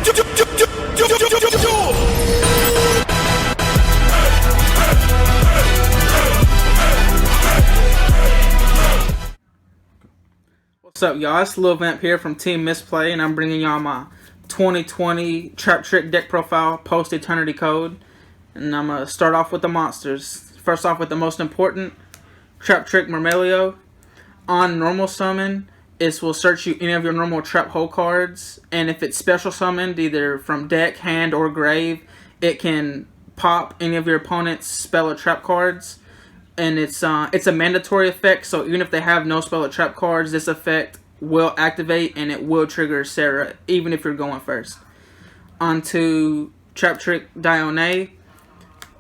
What's up, y'all? It's Lil Vamp here from Team Misplay, and I'm bringing y'all my 2020 TrapTrix deck profile post-eternity code. And I'm going to start off with the monsters. First off with the most important, TrapTrix Mermelio. On normal summon, it will search you any of your normal trap hole cards, and if it's special summoned, either from deck, hand, or grave, it can pop any of your opponent's spell or trap cards. And it's a mandatory effect, so even if they have no spell or trap cards, this effect will activate and it will trigger Sarah, even if you're going first. On to TrapTrix Dione,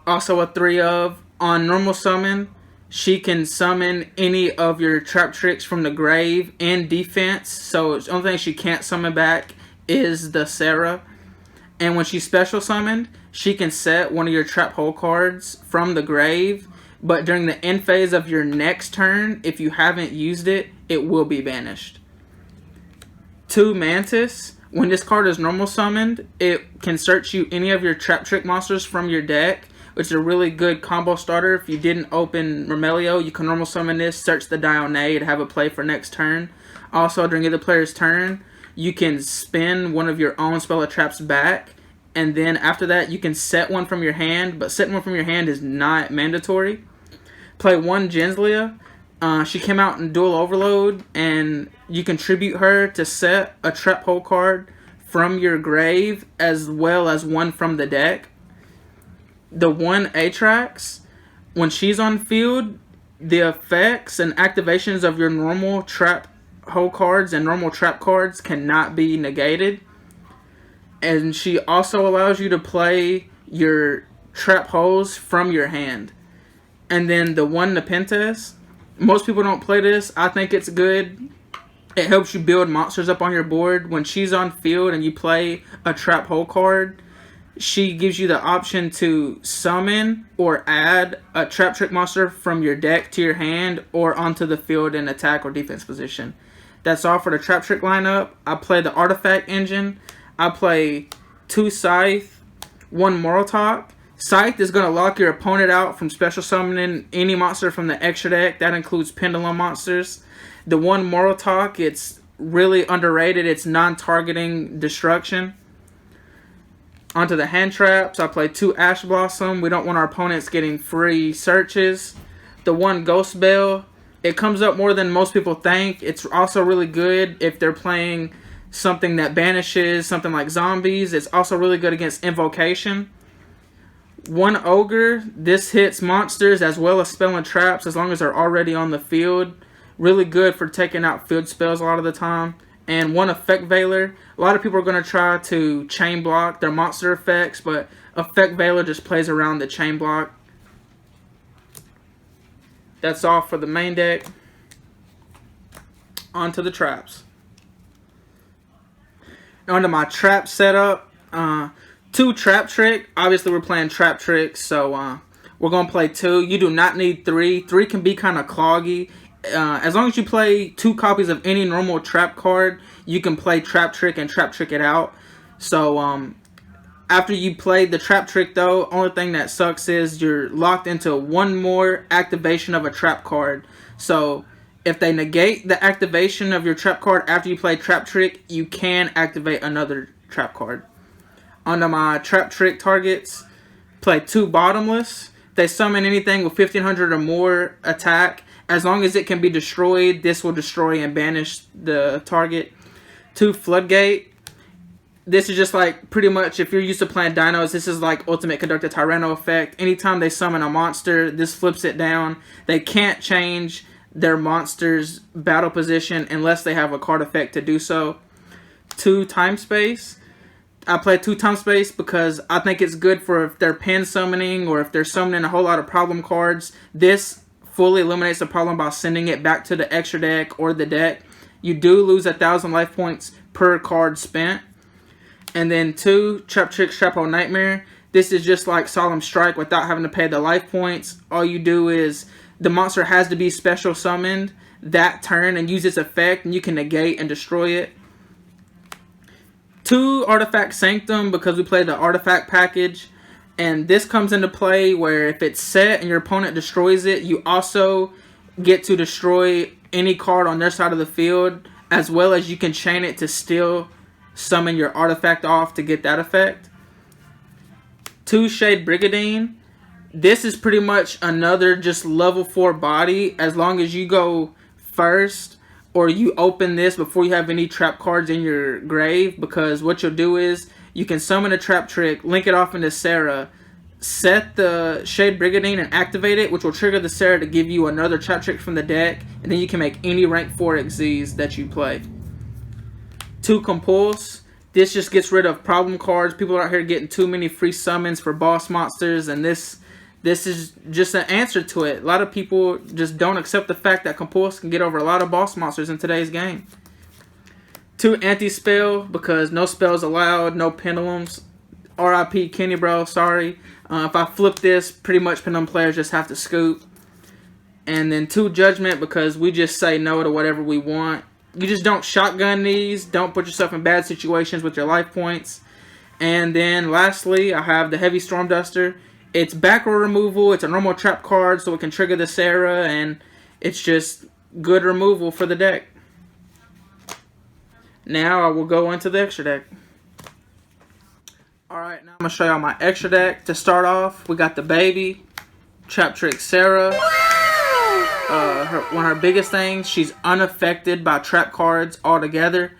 also a 3-of. On normal summon, she can summon any of your TrapTrix from the grave in defense, so the only thing she can't summon back is the Sarah. And when she's special summoned, she can set one of your trap hole cards from the grave, but during the end phase of your next turn, if you haven't used it, it will be banished. 2 Mantis. When this card is normal summoned, it can search you any of your TrapTrix monsters from your deck, which is a really good combo starter. If you didn't open Mermelio, you can normal summon this, search the Dione, and have a play for next turn. Also, during either player's turn, you can spin one of your own spell or traps back, and then after that, you can set one from your hand, but setting one from your hand is not mandatory. Play 1 Genslia. She came out in Dual Overload, and you contribute her to set a trap hole card from your grave as well as one from the deck. The 1 Atrax, when she's on field, the effects and activations of your normal trap hole cards and normal trap cards cannot be negated. And she also allows you to play your trap holes from your hand. And then the 1 Nepenthes, most people don't play this. I think it's good. It helps you build monsters up on your board. When she's on field and you play a trap hole card, she gives you the option to summon or add a TrapTrix monster from your deck to your hand or onto the field in attack or defense position. That's all for the TrapTrix lineup. I play the Artifact Engine. I play 2 Scythe, 1 Mortal. Scythe is going to lock your opponent out from special summoning any monster from the extra deck. That includes Pendulum monsters. The 1 Mortal, it's really underrated. It's non-targeting destruction. Onto the hand traps, I play 2 Ash Blossom. We don't want our opponents getting free searches. The 1 Ghost Bell, it comes up more than most people think. It's also really good if they're playing something that banishes, something like zombies. It's also really good against invocation. 1 Ogre, this hits monsters as well as spell and traps as long as they're already on the field. Really good for taking out field spells a lot of the time. And 1 Effect Veiler. A lot of people are going to try to chain block their monster effects, but Effect Veiler just plays around the chain block. That's all for the main deck. On to the traps. Onto my trap setup. 2 TrapTrix. Obviously, we're playing TrapTrix, so we're going to play 2. You do not need 3. 3 can be kind of cloggy. As long as you play 2 copies of any normal trap card, you can play TrapTrix and TrapTrix it out. So, after you play the TrapTrix, though, only thing that sucks is you're locked into 1 more activation of a trap card. So, if they negate the activation of your trap card after you play TrapTrix, you can activate another trap card. Onto my TrapTrix targets, play 2 Bottomless. They summon anything with 1500 or more attack. As long as it can be destroyed, this will destroy and banish the target. 2 Floodgate. This is just like pretty much if you're used to playing dinos, this is like Ultimate Conductor Tyranno effect. Anytime they summon a monster, this flips it down. They can't change their monster's battle position unless they have a card effect to do so. 2 Time Space. I play 2 Time Space because I think it's good for if they're pen summoning or if they're summoning a whole lot of problem cards. This fully eliminates the problem by sending it back to the extra deck or the deck. You do lose 1,000 life points per card spent. And then 2 TrapTrix Chapeau Nightmare. This is just like Solemn Strike without having to pay the life points. All you do is the monster has to be special summoned that turn and use its effect, and you can negate and destroy it. 2 Artifact Sanctum because we played the Artifact package. And this comes into play where if it's set and your opponent destroys it, you also get to destroy any card on their side of the field, as well as you can chain it to still summon your artifact off to get that effect. 2 Shade Brigadine. This is pretty much another just level 4 body as long as you go first or you open this before you have any trap cards in your grave, because what you'll do is you can summon a TrapTrix, link it off into Sarah, set the Shade Brigadine and activate it, which will trigger the Sarah to give you another TrapTrix from the deck, and then you can make any rank 4 XZs that you play. 2 Compulse. This just gets rid of problem cards. People are out here getting too many free summons for boss monsters, and this is just an answer to it. A lot of people just don't accept the fact that Compulse can get over a lot of boss monsters in today's game. 2 Anti-Spell, because no spells allowed, no pendulums. RIP Kenny bro, sorry. If I flip this, pretty much pendulum players just have to scoop. And then 2 Judgment, because we just say no to whatever we want. You just don't shotgun these. Don't put yourself in bad situations with your life points. And then lastly, I have the Heavy Storm Duster. It's backrow removal. It's a normal trap card, so it can trigger the Sarah, and it's just good removal for the deck. Now I will go into the extra deck. Alright, now I'm going to show y'all my extra deck. To start off, we got the baby, TrapTrix Sarah. One of her biggest things, she's unaffected by trap cards altogether.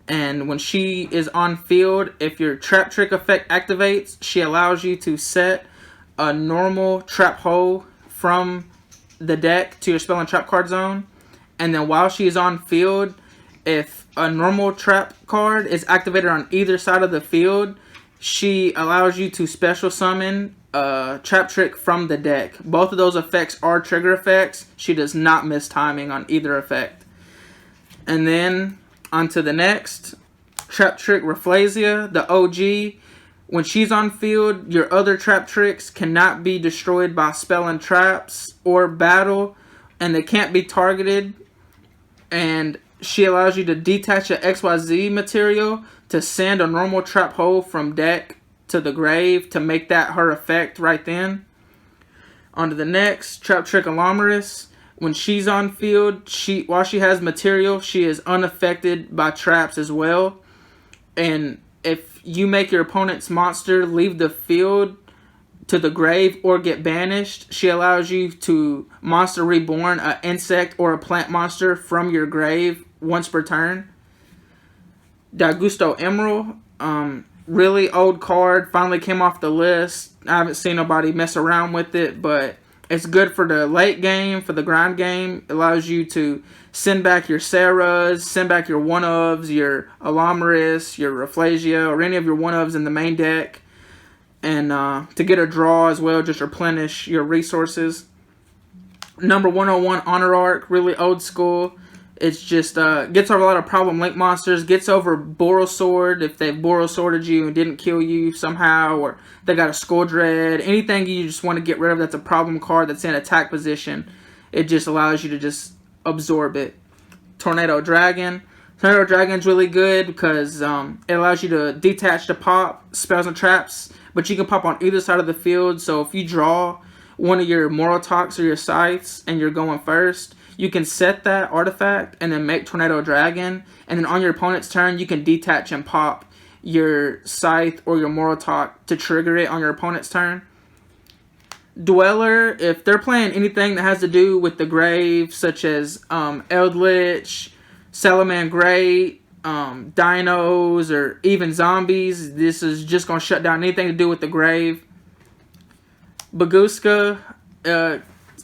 And when she is on field, if your TrapTrix effect activates, she allows you to set a normal trap hole from the deck to your spell and trap card zone. And then while she is on field, if a normal trap card is activated on either side of the field, she allows you to special summon TrapTrix from the deck. Both of those effects are trigger effects. She does not miss timing on either effect. And then onto the next, TrapTrix Rafflesia, the OG. When she's on field, your other TrapTrix cannot be destroyed by spell and traps or battle, and they can't be targeted. And she allows you to detach an XYZ material to send a normal trap hole from deck to the grave to make that her effect right then. On to the next, TrapTrix Allomerus. When she's on field, while she has material, she is unaffected by traps as well. And if you make your opponent's monster leave the field to the grave or get banished, she allows you to monster reborn an insect or a plant monster from your grave once per turn. Dagusto Emerald, really old card, finally came off the list. I haven't seen nobody mess around with it, but it's good for the late game, for the grind game. It allows you to send back your Sarahs, send back your one-ofs, your Allomerus, your Rafflesia, or any of your one-ofs in the main deck. And to get a draw as well, just replenish your resources. Number 101 Honor Arc, really old school. It's just gets over a lot of problem link monsters. Gets over Borosword if they've Borosworded you and didn't kill you somehow, or they got a Skull Dread. Anything you just want to get rid of that's a problem card that's in attack position, it just allows you to just absorb it. Tornado Dragon. Tornado Dragon's really good because it allows you to detach to pop spells and traps, but you can pop on either side of the field. So if you draw one of your Morotox or your Scythes and you're going first, you can set that artifact and then make Tornado Dragon, and then on your opponent's turn, you can detach and pop your Scythe or your Morotox to trigger it on your opponent's turn. Dweller, if they're playing anything that has to do with the grave, such as Eldritch, Salaman Great, dinos, or even zombies, this is just going to shut down anything to do with the grave. Baguska,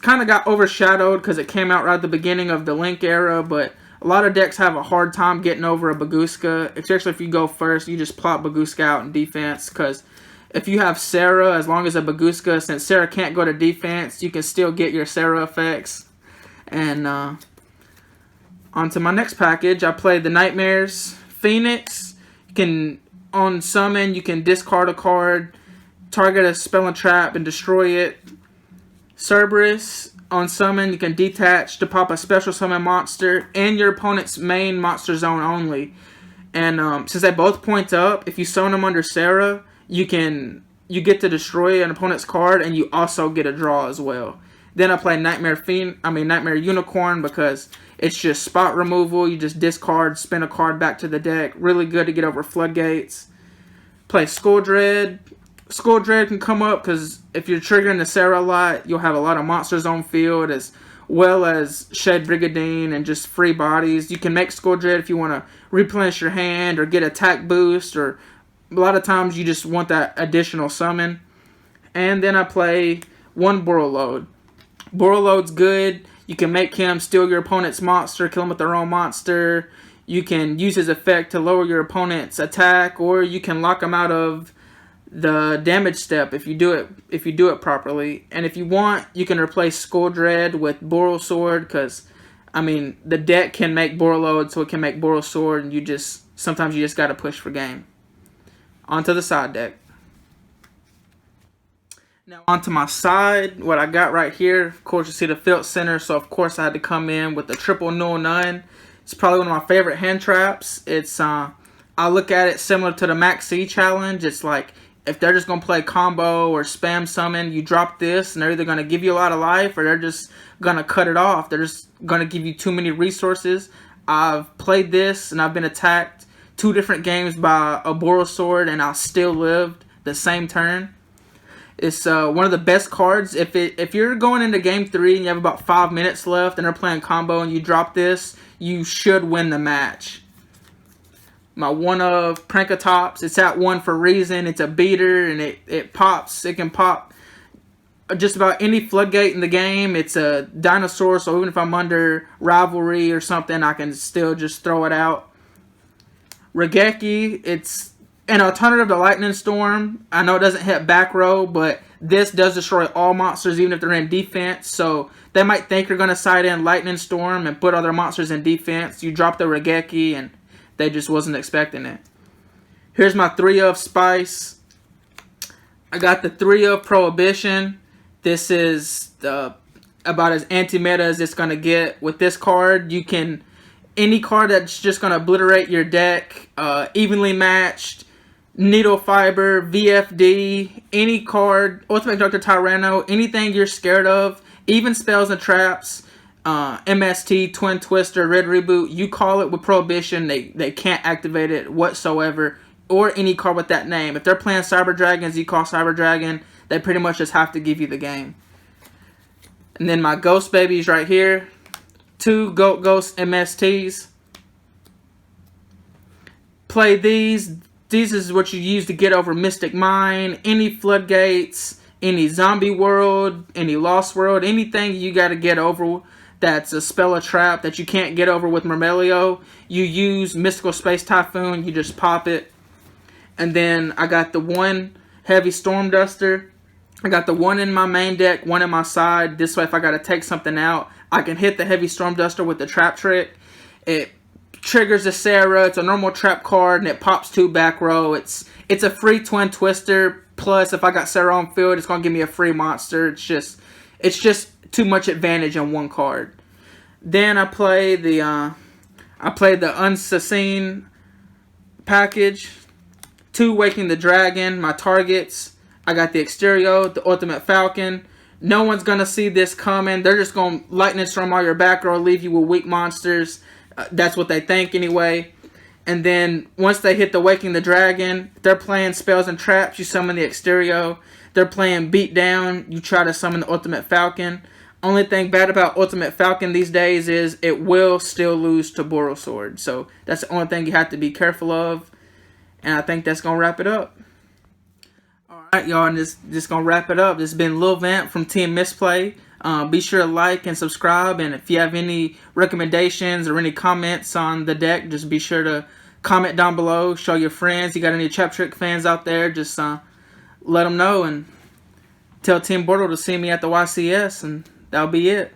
kind of got overshadowed because it came out right at the beginning of the Link era, but a lot of decks have a hard time getting over a Baguska, especially if you go first. You just plop Baguska out in defense, because if you have Sarah, as long as a Baguska, since Sarah can't go to defense, you can still get your Sarah effects. And on to my next package, I played the Nightmares Phoenix. You can, on summon, you can discard a card, target a spell and trap, and destroy it. Cerberus, on summon, you can detach to pop a special summon monster in your opponent's main monster zone only. And since they both point up, if you summon them under Sarah, you get to destroy an opponent's card, and you also get a draw as well. Then I play Nightmare Unicorn, because it's just spot removal. You just discard, spin a card back to the deck. Really good to get over Floodgates. Play Skull Dread. Skull Dread can come up because if you're triggering the Sarah a lot, you'll have a lot of monsters on field, as well as Shed Brigadine and just free bodies. You can make Skull Dread if you want to replenish your hand or get attack boost, or a lot of times you just want that additional summon. And then I play one Borreload. Borreload's good. You can make him steal your opponent's monster, kill him with their own monster. You can use his effect to lower your opponent's attack, or you can lock him out of the damage step if you do it properly. And if you want, you can replace Skull Dread with Boral Sword, because the deck can make Borreload, so it can make Boral Sword, and sometimes you just gotta push for game. Onto the side deck. Now onto my side, what I got right here, of course you see the Field Center, so of course I had to come in with the triple null none. It's probably one of my favorite hand traps. It's I look at it similar to the Max C challenge. It's like, if they're just going to play combo or spam summon, you drop this and they're either going to give you a lot of life or they're just going to cut it off. They're just going to give you too many resources. I've played this and I've been attacked 2 different games by a Boral Sword, and I still lived the same turn. It's one of the best cards. If you're going into game 3 and you have about 5 minutes left and they're playing combo and you drop this, you should win the match. My one of Prankatops, it's at 1 for a reason. It's a beater, and it pops. It can pop just about any floodgate in the game. It's a dinosaur, so even if I'm under Rivalry or something, I can still just throw it out. Regeki, it's an alternative to Lightning Storm. I know it doesn't hit back row, but this does destroy all monsters even if they're in defense. So they might think you're going to side in Lightning Storm and put other monsters in defense. You drop the Regeki, and they just wasn't expecting it. Here's my 3 of Spice. I got the 3 of Prohibition. This is about as anti-meta as it's going to get. With this card, you can... any card that's just going to obliterate your deck, evenly matched, Needle Fiber, VFD, any card, Ultimate Dr. Tyranno, anything you're scared of, even spells and traps, MST, Twin Twister, Red Reboot, you call it with Prohibition, they can't activate it whatsoever, or any card with that name. If they're playing Cyber Dragons, you call Cyber Dragon, they pretty much just have to give you the game. And then my Ghost Babies right here. 2 Ghost MSTs. Play these. These is what you use to get over Mystic Mine, any Floodgates, any Zombie World, any Lost World, anything you got to get over that's a spell or trap that you can't get over with Myrmelio. You use Mystical Space Typhoon, you just pop it. And then I got the 1 Heavy Storm Duster. I got the 1 in my main deck, 1 in my side. This way, if I got to take something out, I can hit the Heavy Storm Duster with the TrapTrix. It triggers the Sarah. It's a normal trap card, and it pops 2 back row. It's a free Twin Twister. Plus, if I got Sarah on field, it's gonna give me a free monster. It's just too much advantage in 1 card. Then I play the Unseen package. 2 Waking the Dragon. My targets. I got the Exterio, the Ultimate Falcon. No one's going to see this coming. They're just going to Lightning Storm all your back row, leave you with weak monsters. That's what they think anyway. And then once they hit the Waking the Dragon, they're playing spells and traps. You summon the Exterio. They're playing Beat Down. You try to summon the Ultimate Falcon. Only thing bad about Ultimate Falcon these days is it will still lose to Boral Sword. So that's the only thing you have to be careful of. And I think that's going to wrap it up. Alright, y'all, and this going to wrap it up. This has been Lil Vamp from Team Misplay. Be sure to like and subscribe. And if you have any recommendations or any comments on the deck, just be sure to comment down below. Show your friends. You got any TrapTrix fans out there, just let them know. And tell Team Bortle to see me at the YCS. And that'll be it.